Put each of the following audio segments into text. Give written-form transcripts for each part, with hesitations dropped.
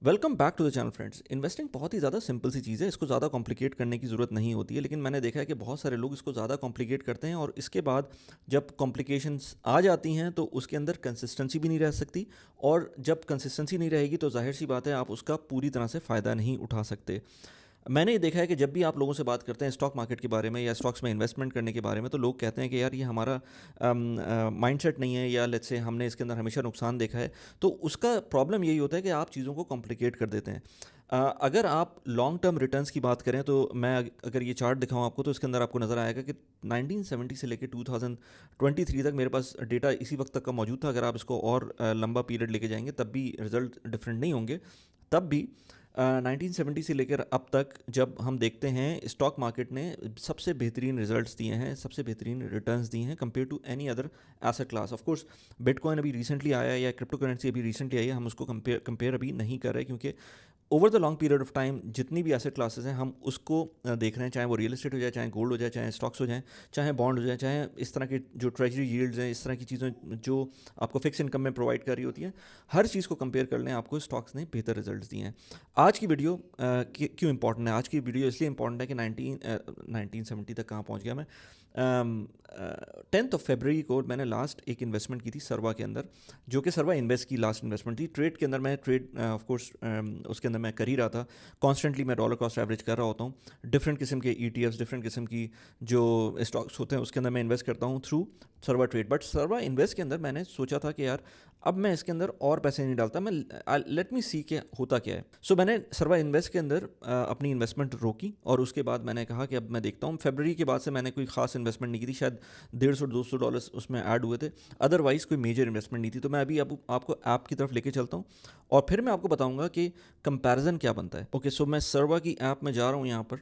Welcome back to the channel friends. Investing बहुत ही ज़्यादा सिंपल सी चीज़ है, इसको ज़्यादा कॉम्प्लिकेट करने की ज़रूरत नहीं होती है, लेकिन मैंने देखा है कि बहुत सारे लोग इसको ज़्यादा कॉम्प्लिकेट करते हैं और इसके बाद जब कॉम्प्लिकेशंस आ जाती हैं तो उसके अंदर कंसिस्टेंसी भी नहीं रह सकती। और जब कंसिस्टेंसी नहीं रहेगी तो जाहिर सी बात है आप उसका पूरी तरह से फ़ायदा नहीं उठा सकते। मैंने ये देखा है कि जब भी आप लोगों से बात करते हैं स्टॉक मार्केट के बारे में या स्टॉक्स में इन्वेस्टमेंट करने के बारे में, तो लोग कहते हैं कि यार ये हमारा माइंडसेट नहीं है, या लेट्स से हमने इसके अंदर हमेशा नुकसान देखा है। तो उसका प्रॉब्लम यही होता है कि आप चीज़ों को कॉम्प्लिकेट कर देते हैं। अगर आप लॉन्ग टर्म रिटर्न्स की बात करें तो मैं अगर ये चार्ट दिखाऊं आपको तो इसके अंदर आपको नज़र आएगा कि 1970 से लेकर 2023 तक मेरे पास डेटा इसी वक्त तक का मौजूद था। अगर आप इसको और लंबा पीरियड लेके जाएंगे तब भी रिजल्ट डिफरेंट नहीं होंगे। तब भी 1970 से लेकर अब तक जब हम देखते हैं स्टॉक मार्केट ने सबसे बेहतरीन रिजल्ट्स दिए हैं, सबसे बेहतरीन रिटर्न्स दिए हैं compare to any other asset class. Of course bitcoin अभी रिसेंटली आया है या क्रिप्टो करेंसी अभी रिसेंटली आई है, हम उसको कंपेयर अभी नहीं कर रहे, क्योंकि over the long period of time जितनी भी एसेट क्लासेस हैं हम उसको देख रहे हैं, चाहे वो रियल एस्टेट हो जाए, चाहे गोल्ड हो जाए, चाहे स्टॉक्स हो जाए, चाहे बॉन्ड हो जाए, चाहे इस तरह के जो ट्रेजरी यील्ड्स हैं, इस तरह की चीज़ें जो आपको फिक्स इनकम में प्रोवाइड कर रही होती हैं। हर चीज़ को कंपेयर कर लें, आपको स्टॉक्स ने बेहतर रिजल्ट्स दिए हैं। आज की वीडियो क्यों इंपॉर्टेंट है? आज की वीडियो इसलिए इंपॉर्टेंट है कि 1970 तक कहाँ पहुँच गया मैं। 10th ऑफ फरवरी को मैंने लास्ट एक इन्वेस्टमेंट की थी सर्वा के अंदर, जो कि सर्वा इन्वेस्ट की लास्ट इन्वेस्टमेंट थी। ट्रेड के अंदर मैं ऑफ कोर्स उसके अंदर मैं कर ही रहा था। कॉन्स्टेंटली मैं डॉलर कॉस्ट एवरेज कर रहा होता हूँ। डिफरेंट किस्म के ETFs, डिफरेंट किस्म की जो स्टॉक्स होते हैं उसके अंदर मैं इन्वेस्ट करता हूँ थ्रू सर्वा ट्रेड। बट सर्वा इन्वेस्ट के अंदर मैंने सोचा था कि यार अब मैं इसके अंदर और पैसे नहीं डालता, मैं लेट मी सी के होता क्या है। सो मैंने सर्वा इन्वेस्ट के अंदर अपनी इन्वेस्टमेंट रोकी और उसके बाद मैंने कहा कि अब मैं देखता हूँ। फरवरी के बाद से मैंने कोई खास इन्वेस्टमेंट नहीं की थी, शायद $150-200 उसमें ऐड हुए थे, अदरवाइज कोई मेजर इन्वेस्टमेंट नहीं थी। तो मैं अभी आपको ऐप की तरफ लेके चलता हूँ और फिर मैं आपको बताऊंगा कि कंपैरिजन क्या बनता है। ओके, सो मैं सर्वा की ऐप में जा रहा हूँ यहाँ पर,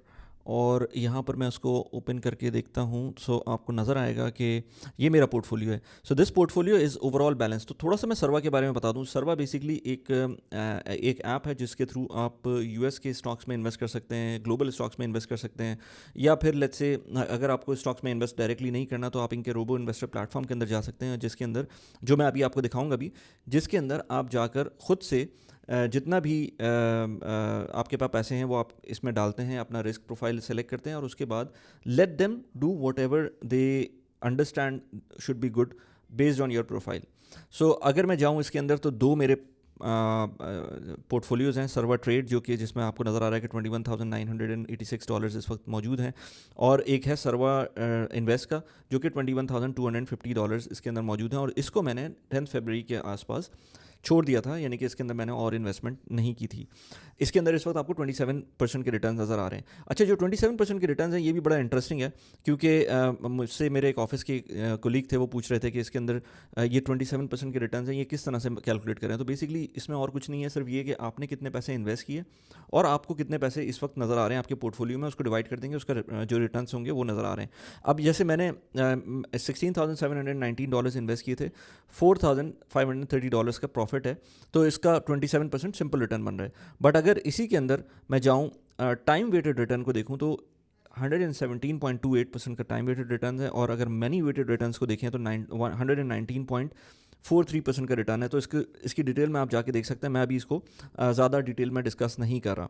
और यहाँ पर मैं उसको ओपन करके देखता हूँ। सो आपको नज़र आएगा कि ये मेरा पोर्टफोलियो है। So this portfolio is overall balance. तो थोड़ा सा मैं सर्वा के बारे में बता दूँ। सर्वा बेसिकली एक ऐप है जिसके थ्रू आप US के स्टॉक्स में इन्वेस्ट कर सकते हैं, ग्लोबल स्टॉक्स में इन्वेस्ट कर सकते हैं, या फिर लेट्स से अगर आपको स्टॉक्स में इन्वेस्ट डायरेक्टली नहीं करना तो आप इनके रोबो इन्वेस्टर प्लेटफॉर्म के अंदर जा सकते हैं, जिसके अंदर जो मैं अभी आपको दिखाऊंगा अभी, जिसके अंदर आप जाकर खुद से जितना भी आपके पास पैसे हैं वो आप इसमें डालते हैं, अपना रिस्क प्रोफाइल सेलेक्ट करते हैं और उसके बाद let them do whatever they understand should be good based on your profile. So अगर मैं जाऊँ इसके अंदर तो दो मेरे पोर्टफोलियोज़ हैं। सर्वा ट्रेड जो कि जिसमें आपको नज़र आ रहा है कि $21,986 इस वक्त मौजूद हैं, और एक है सर्वा इन्वेस्ट का जो कि $21,250 इसके अंदर मौजूद है, और इसको मैंने 10 फरवरी के आसपास छोड़ दिया था, यानी कि इसके अंदर मैंने और इन्वेस्टमेंट नहीं की थी। इसके अंदर इस वक्त आपको 27% के रिटर्न नज़र आ रहे हैं। अच्छा, जो 27% के रिटर्न हैं ये भी बड़ा इंटरेस्टिंग है, क्योंकि मुझसे मेरे एक ऑफिस के कोलीग थे, वो पूछ रहे थे कि इसके अंदर ये 27% के रिटर्न हैं ये किस तरह से कैलकुलेट करें। तो बेसिकली इसमें और कुछ नहीं है, सिर्फ ये कि आपने कितने पैसे इन्वेस्ट किए और आपको कितने पैसे इस वक्त नज़र आ रहे हैं आपके पोर्टफोलियो में, उसको डिवाइड कर देंगे, उसका जो रिटर्न होंगे वो नज़र आ रहे हैं। अब जैसे मैंने $16,719 इन्वेस्ट किए थे, $4,530 का प्रॉफिट है, तो इसका 27% सिंपल रिटर्न बन रहा है। बट अगर इसी के अंदर मैं जाऊँ टाइम वेटेड रिटर्न को देखूँ तो 117.28% का टाइम वेटेड रिटर्न है, और अगर मनी वेटेड रिटर्न को देखें तो 119.43% का रिटर्न है। तो इसकी डिटेल में आप जाके देख सकते हैं, मैं अभी इसको ज़्यादा डिटेल में डिस्कस नहीं कर रहा।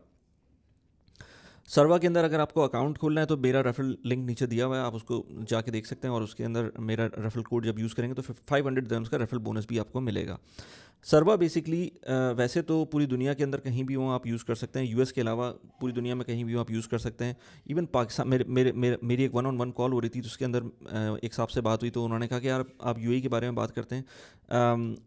सर्वा के अंदर अगर आपको अकाउंट खोलना है तो मेरा रेफरल लिंक नीचे दिया हुआ है, आप उसको जाके देख सकते हैं, और उसके अंदर मेरा रेफरल कोड जब यूज़ करेंगे तो 500 dirhams का रेफरल बोनस भी आपको मिलेगा। सर्वा बेसिकली वैसे तो पूरी दुनिया के अंदर कहीं भी हो आप यूज़ कर सकते हैं, US के अलावा पूरी दुनिया में कहीं भी हो आप यूज़ कर सकते हैं। इवन पाकिस्तान मेरी एक 1-on-1 कॉल हो रही थी, तो उसके अंदर एक साहब से बात हुई, तो उन्होंने कहा कि यार आप UAE के बारे में बात करते हैं,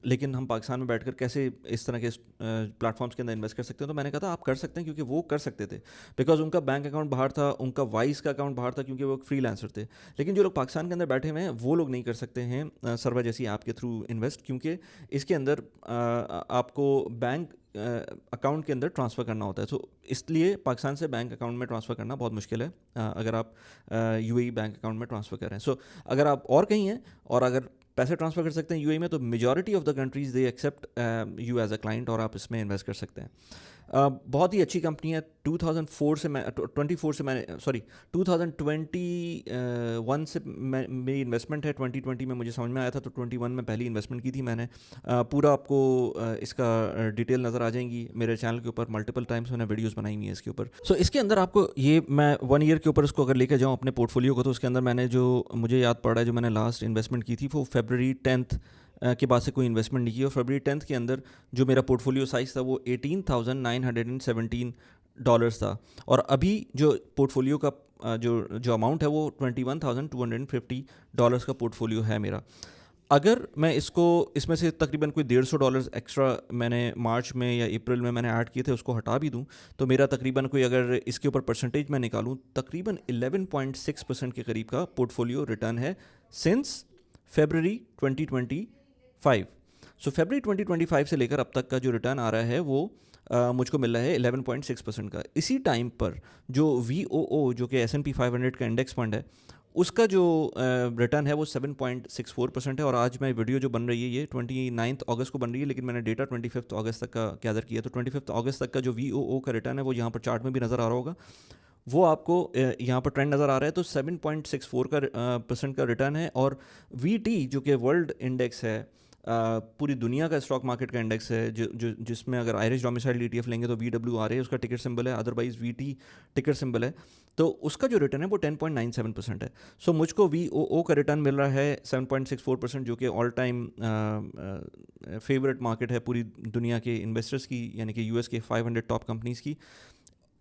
लेकिन हम पाकिस्तान में बैठकर कैसे इस तरह के प्लेटफॉर्म्स के अंदर इन्वेस्ट कर सकते हैं। तो मैंने कहा था आप कर सकते हैं, क्योंकि वो कर सकते थे, बिकॉज उनका बैंक अकाउंट बाहर था, उनका वाइस का अकाउंट बाहर था, क्योंकि वो फ्रीलांसर थे। लेकिन जो लोग पाकिस्तान के अंदर बैठे हुए हैं वो लोग नहीं कर सकते हैं सर्वा जैसी ऐप के थ्रू इन्वेस्ट, क्योंकि इसके अंदर आपको बैंक अकाउंट के अंदर ट्रांसफ़र करना होता है। सो इसलिए पाकिस्तान से बैंक अकाउंट में ट्रांसफ़र करना बहुत मुश्किल है अगर आप UAE बैंक अकाउंट में ट्रांसफ़र कर रहे हैं। सो अगर आप और कहीं हैं और अगर पैसे ट्रांसफ़र कर सकते हैं यूएई में, तो majority of the countries they accept you as a client और आप इसमें इन्वेस्ट कर सकते हैं। बहुत ही अच्छी कंपनी है। 2004 से मैं 24 से मैंने 2021 से मेरी इन्वेस्टमेंट है। 2020 में मुझे समझ में आया था, तो 21 में पहली इन्वेस्टमेंट की थी मैंने। पूरा आपको इसका डिटेल नज़र आ जाएंगी मेरे चैनल के ऊपर। मल्टीपल टाइम्स मैंने वीडियोस बनाई हुई है इसके ऊपर। सो इसके अंदर आपको ये मैं 1 ईयर के ऊपर इसको अगर लेकर जाऊँ अपने पोर्टफोलियो को, तो उसके अंदर मैंने जो मुझे याद पड़ रहा है जो मैंने लास्ट इन्वेस्टमेंट की थी वो February 10th के बाद से कोई इन्वेस्टमेंट नहीं की। और February 10th के अंदर जो मेरा पोर्टफोलियो साइज़ था वो $18,917 था। और अभी जो पोर्टफोलियो का जो अमाउंट है वो $21,250 का पोर्टफोलियो है मेरा। अगर मैं इसमें से तकरीबन कोई $150 एक्स्ट्रा मैंने मार्च में या अप्रैल में मैंने ऐड किए थे उसको हटा भी दूं, तो मेरा तकरीबन कोई, अगर इसके ऊपर परसेंटेज मैं निकालूं, तकरीबन 11.6% के करीब का पोर्टफोलियो रिटर्न है सिंस February 2025। सो February 2025 से लेकर अब तक का जो रिटर्न आ रहा है वो मुझको मिल रहा है 11.6% का। इसी टाइम पर जो VOO जो कि S&P 500 का इंडेक्स फंड है, उसका जो रिटर्न है वो 7.64% है। और आज मैं वीडियो जो बन रही है ये 29 अगस्त को बन रही है, लेकिन मैंने डेटा 25 अगस्त तक का गैदर किया। तो 25 अगस्त तक का जो VOO का रिटर्न है वो यहाँ पर चार्ट में भी नज़र आ रहा होगा, वो आपको यहाँ पर ट्रेंड नज़र आ रहा है। तो 7.64 का % का रिटर्न है। और VT जो कि वर्ल्ड इंडेक्स है, पूरी दुनिया का स्टॉक मार्केट का इंडेक्स है, जिसमें अगर आयरिश डोमिसाइल्ड ETF लेंगे तो WRA उसका टिकर सिंबल है, अदरवाइज VT टिकर सिंबल है। तो उसका जो रिटर्न है वो 10.97% है। सो मुझको VOO का रिटर्न मिल रहा है 7.64%, जो कि ऑल टाइम फेवरेट मार्केट है पूरी दुनिया के इन्वेस्टर्स की, यानी कि US के 500 टॉप कंपनीज़ की।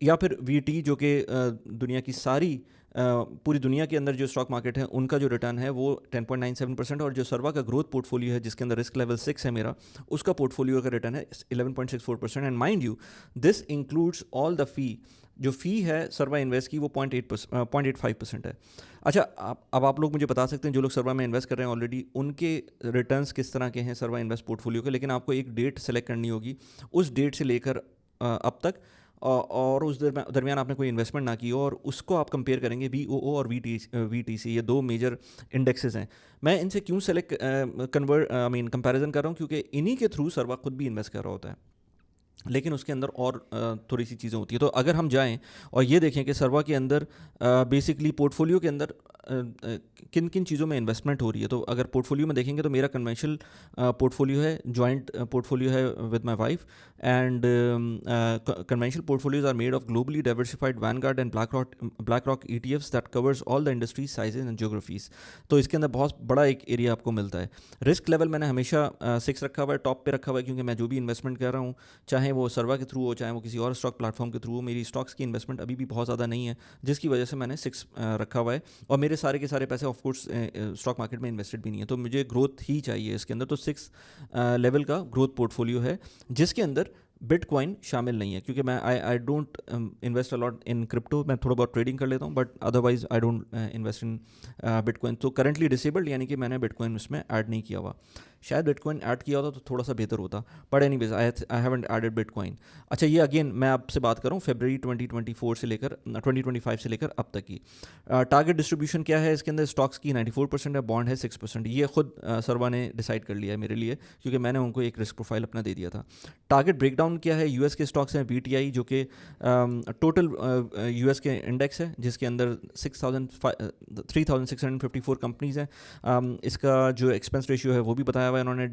या फिर VT जो कि दुनिया की सारी पूरी दुनिया के अंदर जो स्टॉक मार्केट है उनका जो रिटर्न है वो 10.97%। और जो सर्वा का ग्रोथ पोर्टफोलियो है जिसके अंदर रिस्क लेवल 6 है मेरा, उसका पोर्टफोलियो का रिटर्न है 11.64%। And mind you this includes all the fee. जो फ़ी है सर्वा इन्वेस्ट की वो 0.85% है। अच्छा, अब आप लोग मुझे बता सकते हैं जो लोग सर्वा में इन्वेस्ट कर रहे हैं ऑलरेडी, उनके रिटर्न्स किस तरह के हैं सर्वा इन्वेस्ट पोर्टफोलियो के। लेकिन आपको एक डेट सेलेक्ट करनी होगी, उस डेट से लेकर अब तक, और उस दरमियान आपने कोई इन्वेस्टमेंट ना की हो, और उसको आप कंपेयर करेंगे VOO और VTC। ये दो मेजर इंडेक्सेस हैं। मैं इनसे क्यों सेलेक्ट कंपैरिजन कर रहा हूँ, क्योंकि इन्हीं के थ्रू सर्वा खुद भी इन्वेस्ट कर रहा होता है, लेकिन उसके अंदर और थोड़ी सी चीज़ें होती है। तो अगर हम जाएं और ये देखें कि सर्वा के अंदर बेसिकली पोर्टफोलियो के अंदर किन किन चीज़ों में इन्वेस्टमेंट हो रही है, तो अगर पोर्टफोलियो में देखेंगे तो मेरा कन्वेंशनल पोर्टफोलियो है, जॉइंट पोर्टफोलियो है with my wife. And conventional portfolios are made of globally diversified Vanguard and BlackRock ETFs that covers all the industries, sizes and geographies. तो इसके अंदर बहुत बड़ा एक एरिया आपको मिलता है। रिस्क लेवल मैंने हमेशा 6 रखा हुआ है, टॉप पे रखा हुआ है, क्योंकि मैं जो भी इन्वेस्टमेंट कर रहा हूँ, चाहे वो सर्वा के थ्रू हो चाहे वो किसी और स्टॉक प्लेटफॉर्म के थ्रू हो, मेरी स्टॉक्स की इन्वेस्टमेंट अभी भी बहुत ज़्यादा नहीं है, जिसकी वजह से मैंने 6 रखा हुआ है। और मेरे सारे के सारे पैसे ऑफकोर्स स्टॉक मार्केट में इन्वेस्टेड भी नहीं है, तो मुझे ग्रोथ ही चाहिए इसके अंदर। तो 6 लेवल का ग्रोथ पोर्टफोलियो है, जिसके अंदर बिटकॉइन शामिल नहीं है, क्योंकि मैं I don't invest a lot in crypto. मैं थोड़ा बहुत ट्रेडिंग कर लेता हूँ, but otherwise I don't invest in bitcoin. तो करंटली डिसेबल्ड, यानी कि मैंने बिटकॉइन उसमें ऐड नहीं किया हुआ। शायद बिटकॉइन ऐड किया होता तो थोड़ा सा बेहतर होता, but anyways I haven't added bitcoin. अच्छा, ये अगेन मैं आपसे बात कर रहा हूँ February 2024 से लेकर 2025 से लेकर अब तक की। टारगेट डिस्ट्रीब्यूशन क्या है इसके अंदर? स्टॉक्स की 94% है, बॉन्ड है 6%। ये खुद सर्वा ने डिसाइड कर लिया है मेरे लिए, क्योंकि मैंने उनको एक रिस्क प्रोफाइल अपना दे दिया था। टारगेट ब्रेकडाउन क्या है? US के स्टॉक्स हैं, VTI जो कि टोटल US के इंडेक्स है, जिसके अंदर 3654 कंपनीज़ हैं। इसका जो एक्सपेंस रेशियो है वो भी बताया हुआ है इन्होंने।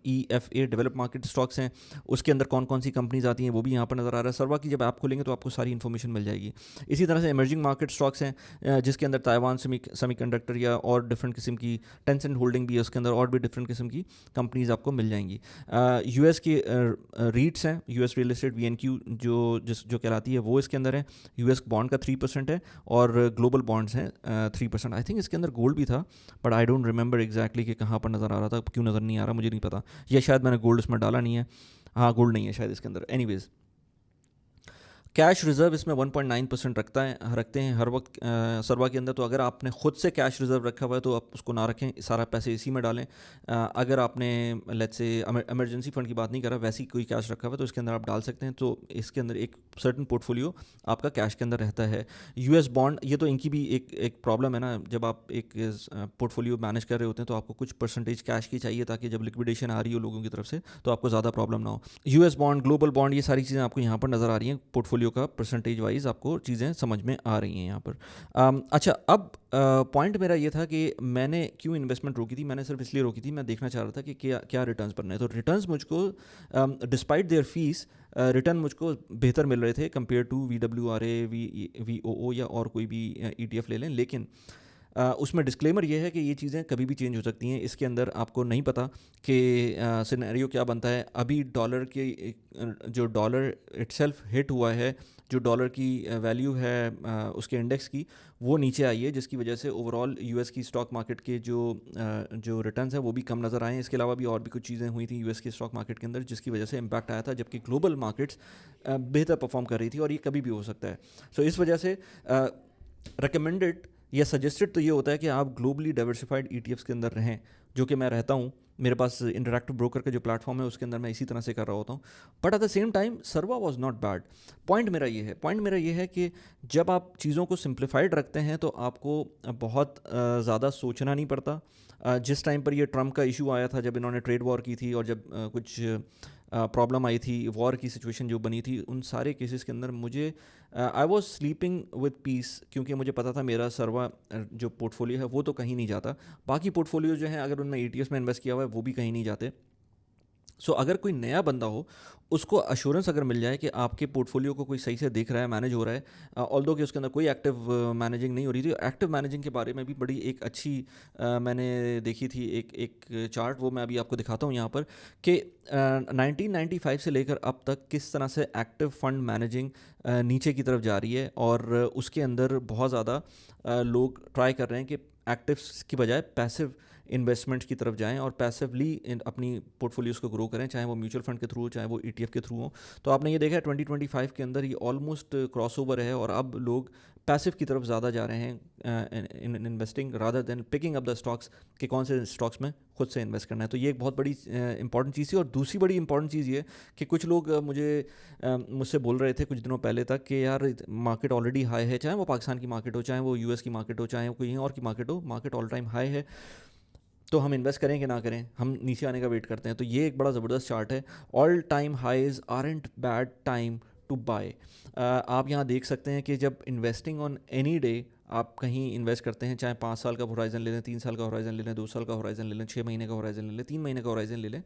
EFA डेवलप मार्केट स्टॉक्स हैं, उसके अंदर कौन कौन सी कंपनीज आती हैं वो भी यहाँ पर नज़र आ रहा है। सर्वा की जब आप खोलेंगे तो आपको सारी इन्फॉर्मेशन मिल जाएगी। इसी तरह से इमर्जिंग मार्केट स्टॉक्स हैं, जिसके अंदर ताइवान सेमीकंडक्टर या और डिफरेंट किस्म की टेंसेंट होल्डिंग भी है, उसके अंदर और भी डिफरेंट किस्म की कंपनीज आपको मिल जाएंगी। US की रीट्स हैं, US रियल एस्टेट VNQ जो कहलाती है वो इसके अंदर है। US बॉन्ड का 3% है, और ग्लोबल बॉन्ड्स हैं 3%। आई थिंक इसके अंदर गोल्ड भी था, but I don't remember exactly कि कहाँ पर नज़र आ रहा था, क्यों नज़र नहीं आ रहा मुझे नहीं पता, या शायद मैंने गोल्ड इसमें डाला नहीं है। हाँ, गोल्ड नहीं है शायद इसके अंदर। एनीवेज, कैश रिज़र्व इसमें 1.9% रखते हैं हर वक्त सरवा के अंदर। तो अगर आपने खुद से कैश रिज़र्व रखा हुआ है तो आप उसको ना रखें, सारा पैसे इसी में डालें। अगर आपने लेट्स से इमरजेंसी फ़ंड की बात नहीं कर रहा, वैसी कोई कैश रखा हुआ है तो इसके अंदर आप डाल सकते हैं। तो इसके अंदर एक सर्टन पोर्टफोलियो आपका कैश के अंदर रहता है। यूएस बॉन्ड, ये तो इनकी भी एक प्रॉब्लम है ना, जब आप एक पोर्टफोलियो मैनेज कर रहे होते हैं तो आपको कुछ परसेंटेज कैश की चाहिए ताकि जब लिक्विडेशन आ रही हो लोगों की तरफ से तो आपको ज़्यादा प्रॉब्लम ना हो। यूएस बॉन्ड, ग्लोबल बॉन्ड, ये सारी चीज़ें आपको यहाँ पर नज़र आ रही हैं। पोर्टफोलियो का परसेंटेज वाइज आपको चीज़ें समझ में आ रही हैं यहाँ पर। अच्छा, अब पॉइंट मेरा ये था कि मैंने क्यों इन्वेस्टमेंट रोकी थी। मैंने सिर्फ इसलिए रोकी थी, मैं देखना चाह रहा था कि क्या क्या रिटर्न्स बनने हैं। तो रिटर्न्स मुझको डिस्पाइट देयर फीस रिटर्न मुझको बेहतर मिल रहे थे कंपेयर टू VWRA, VOO या और कोई भी ETF ले लें। लेकिन उसमें डिस्क्लेमर ये है कि ये चीज़ें कभी भी चेंज हो सकती हैं। इसके अंदर आपको नहीं पता कि सिनेरियो क्या बनता है। अभी डॉलर के जो डॉलर इटसेल्फ हिट हुआ है, जो डॉलर की वैल्यू है उसके इंडेक्स की, वो नीचे आई है, जिसकी वजह से ओवरऑल यूएस की स्टॉक मार्केट के जो रिटर्न्स हैं वो भी कम नज़र आए हैं। इसके अलावा भी और भी कुछ चीज़ें हुई थी यूएस के स्टॉक मार्केट के अंदर जिसकी वजह से इम्पैक्ट आया था, जबकि ग्लोबल मार्केट्स बेहतर परफॉर्म कर रही थी, और ये कभी भी हो सकता है। सो इस वजह से रिकमेंडेड या सजेस्टेड तो ये होता है कि आप ग्लोबली डाइवर्सिफाइड ETFs के अंदर रहें, जो कि मैं रहता हूँ। मेरे पास इंटरैक्टिव ब्रोकर का जो प्लेटफॉर्म है उसके अंदर मैं इसी तरह से कर रहा होता हूँ। But at the same time सर्वा वाज नॉट बैड। पॉइंट मेरा ये है कि जब आप चीज़ों को सिंप्लीफाइड रखते हैं तो आपको बहुत ज़्यादा सोचना नहीं पड़ता। जिस टाइम पर ये ट्रम्प का इशू आया था, जब इन्होंने ट्रेड वॉर की थी और जब कुछ प्रॉब्लम आई थी, वॉर की सिचुएशन जो बनी थी, उन सारे केसेस के अंदर मुझे I was sleeping with piece, क्योंकि मुझे पता था मेरा सर्वा जो पोर्टफोलियो है वो तो कहीं नहीं जाता। बाकी पोर्टफोलियो जो हैं अगर उनमें ETFs में इन्वेस्ट किया हुआ है वो भी कहीं नहीं जाते। सो अगर कोई नया बंदा हो, उसको अश्योरेंस अगर मिल जाए कि आपके पोर्टफोलियो को कोई सही से देख रहा है, मैनेज हो रहा है, ऑल्दो कि उसके अंदर कोई एक्टिव मैनेजिंग नहीं हो रही थी। एक्टिव मैनेजिंग के बारे में भी बड़ी एक अच्छी मैंने देखी थी एक चार्ट, वो मैं अभी आपको दिखाता हूँ यहाँ पर, कि 1995 से लेकर अब तक किस तरह से एक्टिव फंड मैनेजिंग नीचे की तरफ जा रही है, और उसके अंदर बहुत ज़्यादा लोग ट्राई कर रहे हैं कि एक्टिव्स की बजाय पैसिव इन्वेस्टमेंट्स की तरफ जाएं और पैसिवली अपनी पोर्टफोलियोज को ग्रो करें, चाहे वो म्यूचुअल फंड के थ्रू हो, चाहे वो ETF के थ्रू हो। तो आपने ये देखा है 2025 के अंदर ये ऑलमोस्ट क्रॉसओवर है, और अब लोग पैसिव की तरफ ज़्यादा जा रहे हैं in investing rather than picking up the stocks, कि कौन से स्टॉक्स में खुद से इन्वेस्ट करना है। तो ये एक बहुत बड़ी इंपॉर्टेंट चीज़ है। और दूसरी बड़ी इंपॉर्टेंट चीज़ ये कि कुछ लोग मुझसे बोल रहे थे कुछ दिनों पहले तक कि यार मार्केट ऑलरेडी हाई है, चाहे वो पाकिस्तान की मार्केट हो, चाहे वो US की मार्केट हो, चाहे वो कहीं और की मार्केट हो, मार्केट ऑल टाइम हाई है, तो हम इन्वेस्ट करें कि ना करें, हम नीचे आने का वेट करते हैं। तो ये एक बड़ा ज़बरदस्त चार्ट है। All time highs aren't bad time to buy. आप यहाँ देख सकते हैं कि जब इन्वेस्टिंग ऑन एनी डे आप कहीं इन्वेस्ट करते हैं, चाहे 5 साल का होराइजन ले लें, 3 साल का होराइजन ले लें, 2 साल का होराइजन ले लें, 6 महीने का होराइजन ले लें, 3 महीने का होराइजन ले लें,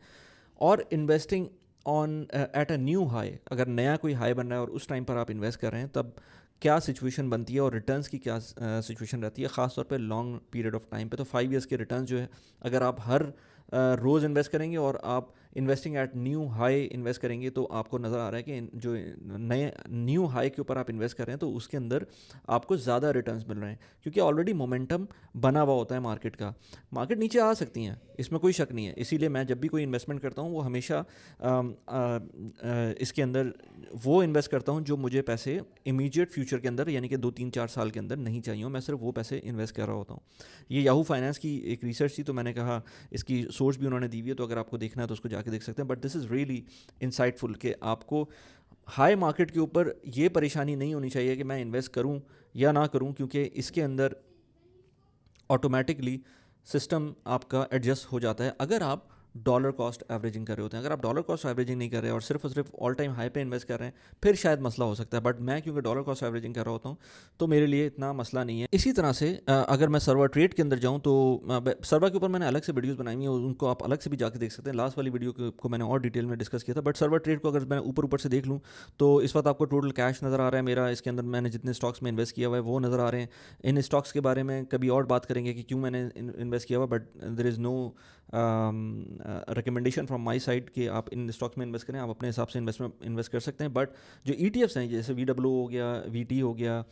और investing on at a new high, अगर नया कोई हाई बन रहा है और उस टाइम पर आप इन्वेस्ट कर रहे हैं, तब क्या सिचुएशन बनती है और रिटर्न्स की क्या सिचुएशन रहती है, ख़ास तौर पे लॉन्ग पीरियड ऑफ टाइम पे। तो 5 ईयर्स के रिटर्न्स जो है, अगर आप हर रोज़ इन्वेस्ट करेंगे और आप investing at new high invest करेंगे, तो आपको नज़र आ रहा है कि जो नए न्यू हाई के ऊपर आप इन्वेस्ट कर रहे हैं तो उसके अंदर आपको ज़्यादा रिटर्न्स मिल रहे हैं, क्योंकि ऑलरेडी मोमेंटम बना हुआ होता है मार्केट का। मार्केट नीचे आ सकती हैं, इसमें कोई शक नहीं है। इसीलिए मैं जब भी कोई इन्वेस्टमेंट करता हूँ वो हमेशा इसके अंदर वो इन्वेस्ट करता हूँ जो मुझे पैसे इमीडिएट फ्यूचर के अंदर, यानी कि 2-3-4 साल के अंदर नहीं चाहिए, मैं सिर्फ वो पैसे इन्वेस्ट कर रहा होता हूँ। ये याहू फाइनेंस की एक रिसर्च थी, तो मैंने कहा इसकी सोर्स भी उन्होंने दी हुई है, तो अगर आपको देखना है तो उसको जाके देख सकते हैं। But this is really insightful कि आपको हाई मार्केट के ऊपर ये परेशानी नहीं होनी चाहिए कि मैं इन्वेस्ट करूं या ना करूं, क्योंकि इसके अंदर ऑटोमेटिकली सिस्टम आपका एडजस्ट हो जाता है अगर आप डॉलर कॉस्ट एवरेजिंग कर रहे होते हैं। अगर आप डॉलर कॉस्ट एवरेजिंग नहीं कर रहे और सिर्फ और सिर्फ ऑल टाइम हाई पे इन्वेस्ट कर रहे हैं, फिर शायद मसला हो सकता है। बट मैं क्योंकि डॉलर कॉस्ट एवरेजिंग कर रहा होता हूँ तो मेरे लिए इतना मसला नहीं है। इसी तरह से अगर मैं सर्वर ट्रेड के अंदर जाऊँ तो सर्वर के ऊपर मैंने अलग से वीडियोज़ बनाई हैं, उनको आप अलग से भी जाके देख सकते हैं। लास्ट वाली वीडियो को मैंने और डिटेल में डिस्कस किया था। बट सर्वर ट्रेड को अगर मैं ऊपर से देख लूँ तो इस वक्त आपको टोटल कैश नज़र आ रहा है मेरा, इसके अंदर मैंने जितने स्टॉक्स में इन्वेस्ट किया हुआ है वो नज़र आ रहे हैं। इन स्टॉक्स के बारे में कभी और बात करेंगे कि क्यों मैंने इन्वेस्ट किया हुआ, but there is no recommendation from my side कि आप इन स्टॉक्स में इन्वेस्ट करें, आप अपने हिसाब से इन्वेस्ट कर सकते हैं। बट जो ETFs हैं जैसे VW हो गया, VT हो गया,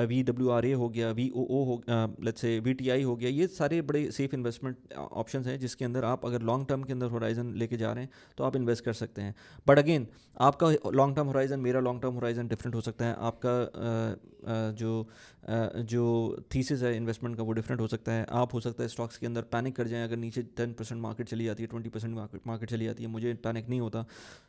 VWRA हो गया, VOO हो, लेट्स से VTI हो गया, ये सारे बड़े सेफ इन्वेस्टमेंट ऑप्शंस हैं जिसके अंदर आप अगर लॉन्ग टर्म के अंदर होराइजन लेके जा रहे हैं तो आप इन्वेस्ट कर सकते हैं। बट अगेन आपका लॉन्ग टर्म होराइजन, मेरा लॉन्ग टर्म होराइजन डिफरेंट हो सकता है, आपका जो थीसिस है इन्वेस्टमेंट का वो डिफरेंट हो सकता है। आप हो सकता है स्टॉक्स के अंदर पैनिक कर जाएं अगर नीचे 10% मार्केट चली जाती है, 20% मार्केट चली जाती है, मुझे पैनिक नहीं होता।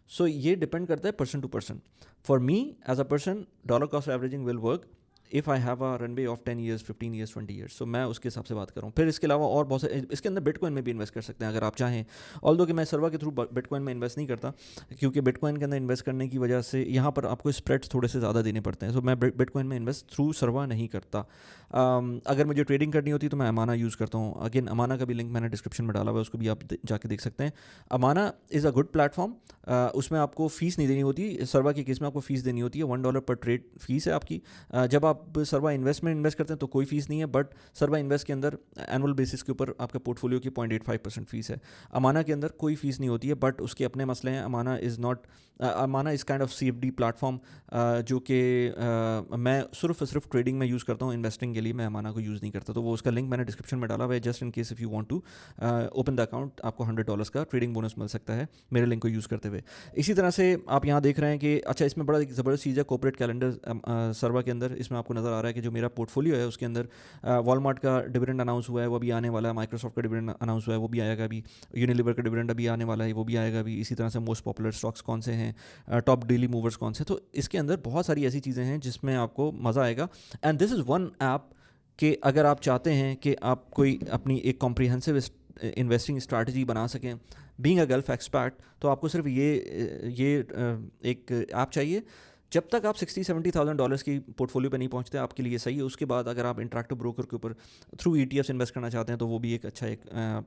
सो ये डिपेंड करता है person to person. For me as a person dollar cost averaging will work if I have a runway of 10 years, 15 years, 20 years. So मैं उसके हिसाब से बात कर रहा हूँ। फिर इसके अलावा और बहुत सारे, इसके अंदर बिटकॉइन में भी इन्वेस्ट कर सकते हैं अगर आप चाहें। ऑल्दो कि मैं सर्वा के थ्रू बिटकॉइन में इन्वेस्ट नहीं करता, क्योंकि बिटकॉइन के अंदर इन्वेस्ट करने की वजह से यहाँ पर आपको स्प्रेड्स थोड़े से ज़्यादा देने पड़ते हैं। सो मैं बिटकॉइन में इन्वेस्ट थ्रू सर्वा नहीं करता। अगर मुझे ट्रेडिंग करनी होती तो मैं अमाना यूज़ करता हूँ। अगेन अमाना का भी लिंक मैंने डिस्क्रिप्शन में डाला हुआ है, उसको भी आप जाके देख सकते हैं। Amana is a good platform, उसमें आपको फ़ीस नहीं देनी होती। सर्वा के केस में आपको फ़ीस देनी होती है, $1 पर ट्रेड फीस है आपकी। जब आप सर्वा इन्वेस्ट करते हैं तो कोई फीस नहीं है, बट सर्वा इन्वेस्ट के अंदर एनुअल बेसिस के ऊपर आपका पोर्टफोलियो की 0.85% फीस है। अमाना के अंदर कोई फीस नहीं होती है, बट उसके अपने मसले हैं। Amana is kind of CFD platform, जो कि मैं सिर्फ ट्रेडिंग में यूज़ करता हूँ, इन्वेस्टिंग के लिए मैं अमाना को यूज़ नहीं करता। तो वो उसका लिंक मैंने डिस्क्रिप्शन में डाला हुआ है, just in case if you want to open the account, आपको $100 का ट्रेडिंग बोनस मिल सकता है मेरे लिंक को यूज़ करते हुए। इसी तरह से आप यहाँ देख रहे हैं कि अच्छा, इसमें बड़ा एक ज़बरदस्त चीज़ है कॉर्पोरेट कैलेंडर सर्वा के अंदर। इसमें आपको नज़र आ रहा है कि जो मेरा पोर्टफोलियो है उसके अंदर वॉलमार्ट का डिविडेंड अनाउंस हुआ है, वो भी आने वाला है। माइक्रोसॉफ्ट का डिविडेंड अनाउंस हुआ है, वो भी आएगा अभी। यूनिलीवर का डिविडेंड अभी आने वाला है, वो भी आएगा अभी। इसी तरह से मोस्ट पॉपुलर स्टॉक्स कौन से हैं, टॉप डेली मूवर्स कौन से। तो इसके अंदर बहुत सारी ऐसी चीज़ें हैं जिसमें आपको मज़ा आएगा। And this is one app कि अगर आप चाहते हैं कि आप कोई अपनी एक कॉम्प्रिहेंसिव इन्वेस्टिंग स्ट्रैटेजी बना सकें, बीइंग अ गल्फ एक्सपर्ट, तो आपको सिर्फ ये एक ऐप चाहिए। जब तक आप $60,000-70,000 की पोर्टफोलियो पे नहीं पहुंचते आपके लिए सही है। उसके बाद अगर आप इंटरैक्टिव ब्रोकर के ऊपर थ्रू ETFs इन्वेस्ट करना चाहते हैं तो वो भी एक अच्छा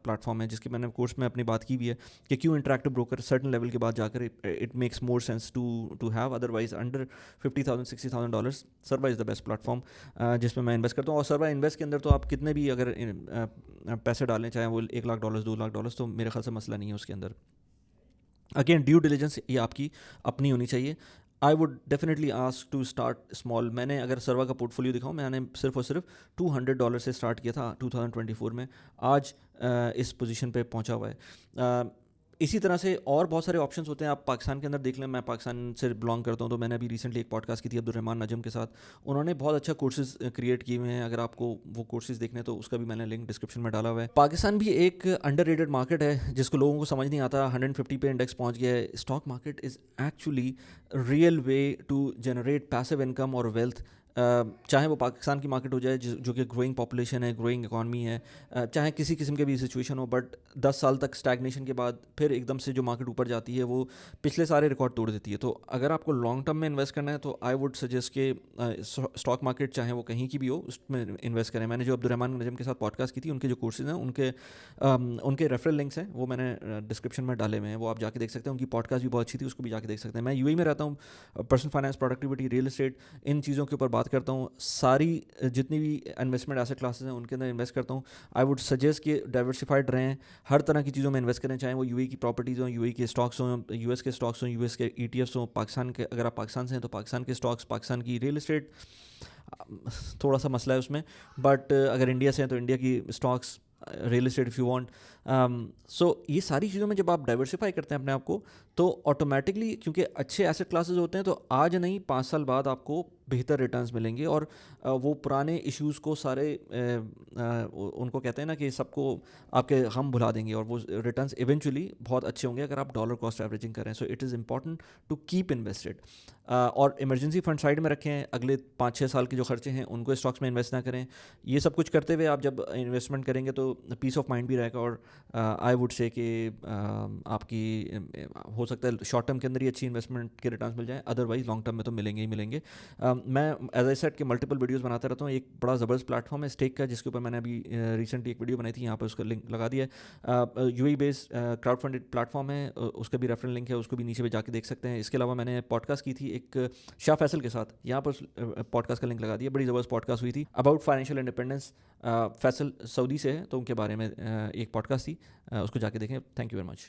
प्लेटफॉर्म है, जिसकी मैंने कोर्स में अपनी बात की भी है कि क्यों इंटरैक्टिव ब्रोकर सर्टन लेवल के बाद जाकर it makes more sense to have. Otherwise under $50,000-60,000 Sarwa is the best platform जिसमें मैं इन्वेस्ट करता हूँ। और सर्वा इन्वेस्ट के अंदर तो आप कितने भी अगर पैसे डालें, चाहे वो $1 लाख, $2 लाख, तो मेरे ख्याल से मसला नहीं है उसके अंदर। अगेन ड्यू डिलिजेंस ये आपकी अपनी होनी चाहिए। I would definitely ask to start small. मैंने अगर सर्वा का पोर्टफोलियो दिखाऊँ, मैंने सिर्फ और सिर्फ $200 से स्टार्ट किया था 2024 में, आज इस पोजीशन पे पहुंचा हुआ है। इसी तरह से और बहुत सारे ऑप्शंस होते हैं। आप पाकिस्तान के अंदर देख लें, मैं पाकिस्तान से बिलोंग करता हूं, तो मैंने अभी रिसेंटली एक पॉडकास्ट की थी अब्दुर्रहमान नजम के साथ। उन्होंने बहुत अच्छा कोर्सेज क्रिएट किए हुए हैं, अगर आपको वो कोर्सेज देखने तो उसका भी मैंने लिंक डिस्क्रिप्शन में डाला हुआ है। पाकिस्तान भी एक अंडररेटेड मार्केट है जिसको लोगों को समझ नहीं आता। 150 पे इंडेक्स पहुंच गया है। Stock market is actually real way to generate passive income और वेल्थ। चाहे वो पाकिस्तान की मार्केट हो जाए जो कि ग्रोइंग पॉपुलेशन है, ग्रोइंग इकॉनमी है, चाहे किसी किस्म के भी सिचुएशन हो, बट 10 साल तक स्टैग्नेशन के बाद फिर एकदम से जो मार्केट ऊपर जाती है वो पिछले सारे रिकॉर्ड तोड़ देती है। तो अगर आपको लॉन्ग टर्म में इन्वेस्ट करना है तो आई वुड सजेस्ट कि स्टॉक मार्केट चाहे वो कहीं की भी हो उसमें इन्वेस्ट करें। मैंने जो अब्दुर्रहमान नजम के साथ पॉडकास्ट की थी, उनके जो कोर्सेज हैं उनके रेफरल लिंक्स हैं वो मैंने डिस्क्रिप्शन में डाले हुए हैं, वो आप जाके देख सकते हैं। उनकी पॉडकास्ट भी बहुत अच्छी थी, उसको भी जाके देख सकते हैं। मैं UAE में रहता हूँ, personal finance, productivity, real estate, इन चीज़ों के ऊपर बात करता हूँ। सारी जितनी भी इन्वेस्टमेंट एसेट क्लासेस हैं उनके अंदर इन्वेस्ट करता हूँ। आई वुड सजेस्ट कि डाइवर्सिफाइड रहें, हर तरह की चीज़ों में इन्वेस्ट करें, चाहे वो UAE की प्रॉपर्टीज़ हों, UAE के स्टॉक्स हों, US के स्टॉक्स हों, US के ETFs हों, पाकिस्तान के, अगर आप पाकिस्तान से हैं तो पाकिस्तान के स्टॉक्स, पाकिस्तान की रियल एस्टेट, थोड़ा सा मसला है उसमें, बट अगर इंडिया से हैं तो इंडिया की stocks, real estate if you want. So ये सारी चीज़ों में जब आप डाइवर्सिफाई करते हैं अपने आप को, तो ऑटोमेटिकली, क्योंकि अच्छे एसेट क्लासेस होते हैं, तो आज नहीं 5 साल बाद आपको बेहतर रिटर्न्स मिलेंगे। और वो पुराने इश्यूज़ को सारे उनको कहते हैं ना कि सबको आपके हम भुला देंगे, और वो रिटर्न्स इवेंचुअली बहुत अच्छे होंगे अगर आप डॉलर कॉस्ट एवरेजिंग करें। So it is important to keep invested. और इमरजेंसी फंड साइड में रखें, अगले 5-6 साल के जो खर्चे हैं उनको स्टॉक्स में इन्वेस्ट ना करें। ये सब कुछ करते हुए आप जब इन्वेस्टमेंट करेंगे तो पीस ऑफ माइंड भी रहेगा। और आई वुड से कि आपकी हो सकता है शॉर्ट टर्म के अंदर ही अच्छी इन्वेस्टमेंट के रिटर्न्स मिल जाएं, अदरवाइज लॉन्ग टर्म में तो मिलेंगे ही मिलेंगे। मैं एज आई सेड के मल्टीपल वीडियोस बनाता रहता हूँ। एक बड़ा ज़बरदस्त प्लेटफॉर्म है स्टेक का, जिसके ऊपर मैंने अभी रिसेंटली एक वीडियो बनाई थी, यहाँ पर उसका लिंक लगा दिया है। UAE based crowd funded platform है, उसका भी रेफरल लिंक है, उसको भी नीचे पे जाके देख सकते हैं। इसके अलावा मैंने पॉडकास्ट की थी एक शाह फैसल के साथ, यहाँ पर पॉडकास्ट का लिंक लगा दिया। बड़ी ज़बरदस्त पॉडकास्ट हुई थी about financial independence. Faisal Saudi से है, तो उनके बारे में एक पॉडकास्ट थी, उसको जाके देखें। Thank you very much.